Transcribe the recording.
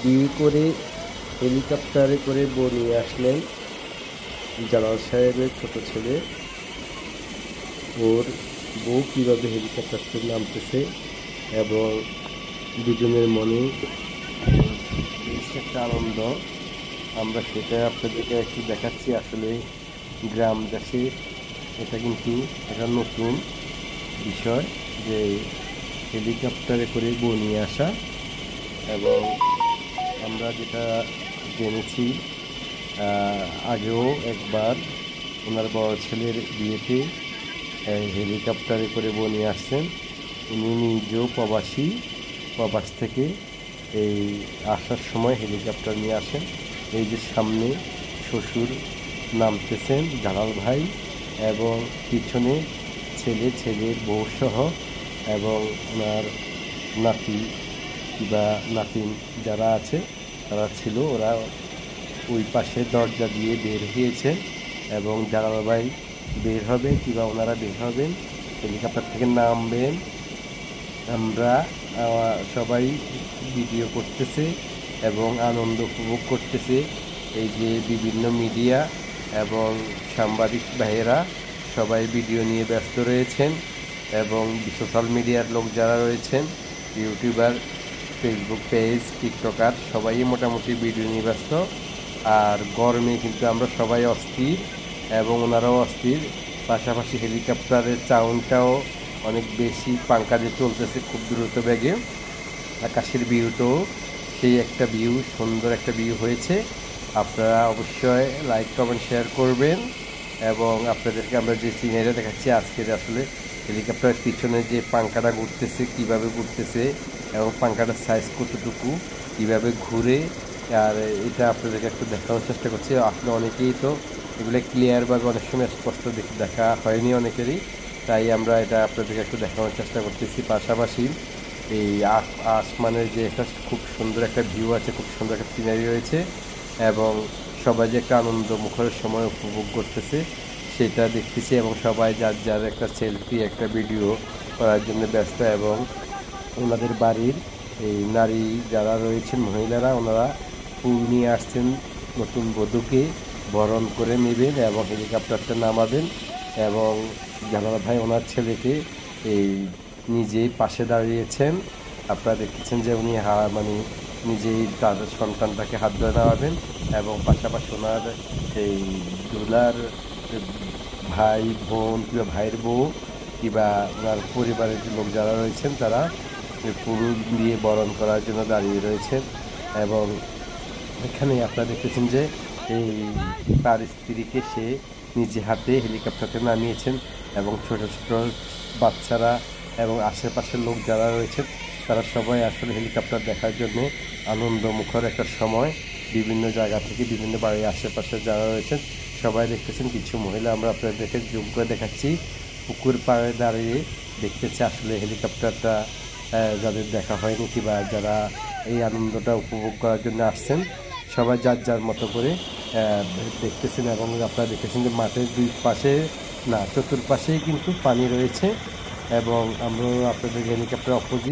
বিয়ে করে হেলিকপ্টারে করে বউ নিয়ে আসলেন জালাল সাহেবের ছোট ছেলে। ওর বউ কীভাবে হেলিকপ্টার থেকে নামতেছে এবং দুজনের মনে বেশ একটা আনন্দ, আমরা সেটা আপনাদেরকে একটু দেখাচ্ছি। আসলে গ্রাম দেশে এটা কিন্তু একটা নতুন বিষয় যে হেলিকপ্টারে করে বউ নিয়ে আসা। এবং আমরা যেটা জেনেছি, আগেও একবার ওনার বড় ছেলের বিয়েতে হেলিকপ্টারে করে বউ নিয়ে আসছেন। উনি নিজেও প্রবাস থেকে এই আসার সময় হেলিকপ্টার নিয়ে আসেন। এই যে সামনে শ্বশুর নামতেছেন জালাল ভাই, এবং পিছনে ছেলের বউ সহ এবং ওনার নাতি বা নাতিন যারা আছে তারা ছিল, ওরা ওই পাশে দরজা দিয়ে বের হয়েছেন এবং জালাল ভাই বের হবেন কিংবা ওনারা বের হবেন, হেলিকপ্টার থেকে নামবেন। আমরা সবাই ভিডিও করতেছে এবং আনন্দ উপভোগ করতেছে। এই যে বিভিন্ন মিডিয়া এবং সাংবাদিক ভাইয়েরা সবাই ভিডিও নিয়ে ব্যস্ত রয়েছেন, এবং সোশ্যাল মিডিয়ার লোক যারা রয়েছেন, ইউটিউবার, ফেসবুক পেজ, টিকটকার, সবাই মোটামুটি ভিডিও নিয়ে ব্যস্ত। আর গরমে কিন্তু আমরা সবাই অস্থির এবং ওনারাও অস্থির। পাশাপাশি হেলিকপ্টারের সাউন্ডটাও অনেক বেশি, পাঙ্খা দিয়ে চলতেছে খুব দ্রুত বেগে। আকাশের ভিউটাও সেই একটা ভিউ, সুন্দর একটা ভিউ হয়েছে। আপনারা অবশ্যই লাইক কমেন্ট শেয়ার করবেন। এবং আপনাদেরকে আমরা যে সিনারিটা দেখাচ্ছি আজকে, আসলে হেলিকপ্টারের পিছনে যে পাঙ্খাটা ঘুরতেছে, কিভাবে ঘুরতেছে এবং পাঙ্খাটার সাইজ কতটুকু, কিভাবে ঘুরে, আর এটা আপনাদেরকে একটু দেখানোর চেষ্টা করছি। আসলে অনেকেই তো এগুলো ক্লিয়ারভাবে অনেক সময় স্পষ্ট দেখা হয়নি অনেকেরই, তাই আমরা এটা আপনাদেরকে একটু দেখানোর চেষ্টা করতেছি। পাশাপাশি এই আসমানের যে একটা খুব সুন্দর একটা ভিউ আছে, খুব সুন্দর একটা সিনারি রয়েছে, এবং সবাই যে একটা আনন্দ মুখরের সময় উপভোগ করতেছে সেটা দেখতেছি। এবং সবাই যার একটা সেলফি, একটা ভিডিও করার জন্য ব্যস্ত। এবং ওনাদের বাড়ির এই নারী যারা রয়েছেন, মহিলারা, ওনারা ফুল নিয়ে আসছেন নতুন বধূকে বরণ করে নেবেন এবং হেলিকপ্টারটা নামাবেন। এবং জালাল ভাই ওনার ছেলেকে এই নিজেই পাশে দাঁড়িয়েছেন। আপনারা দেখতেছেন যে উনি মানে নিজেই তার সন্তানটাকে হাত ধরে নামাবেন, এবং পাশাপাশি ওনার এই দুলার ভাই বোন কিংবা ভাইয়ের বউ কিংবা ওনার পরিবারের যে লোক যারা রয়েছেন তারা ফুল দিয়ে বরণ করার জন্য দাঁড়িয়ে রয়েছেন। এবং এখানে আপনারা দেখতেছেন যে এই তার স্ত্রীকে সে নিজে হাতে হেলিকপ্টারতে নামিয়েছেন, এবং ছোট ছোট বাচ্চারা এবং আশেপাশের লোক যারা রয়েছেন তারা সবাই আসলে হেলিকপ্টার দেখার জন্য আনন্দমুখর একটা সময়। বিভিন্ন জায়গা থেকে, বিভিন্ন বাড়ির আশেপাশে যারা রয়েছেন সবাই দেখতেছেন। কিছু মহিলা আমরা আপনাদেরকে জুম করে দেখাচ্ছি, পুকুর পাড়ে দাঁড়িয়ে দেখতেছে আসলে হেলিকপ্টারটা যাদের দেখা হয়নি কিংবা যারা এই আনন্দটা উপভোগ করার জন্য আসছেন, সবাই যার মতো করে দেখতেছেন। এবং আপনারা দেখতেছেন যে মাঠের দুই পাশে না, চতুর্পাশেই কিন্তু পানি রয়েছে। এবং আমরা আপনাদের হেলিকপ্টার অপোজিট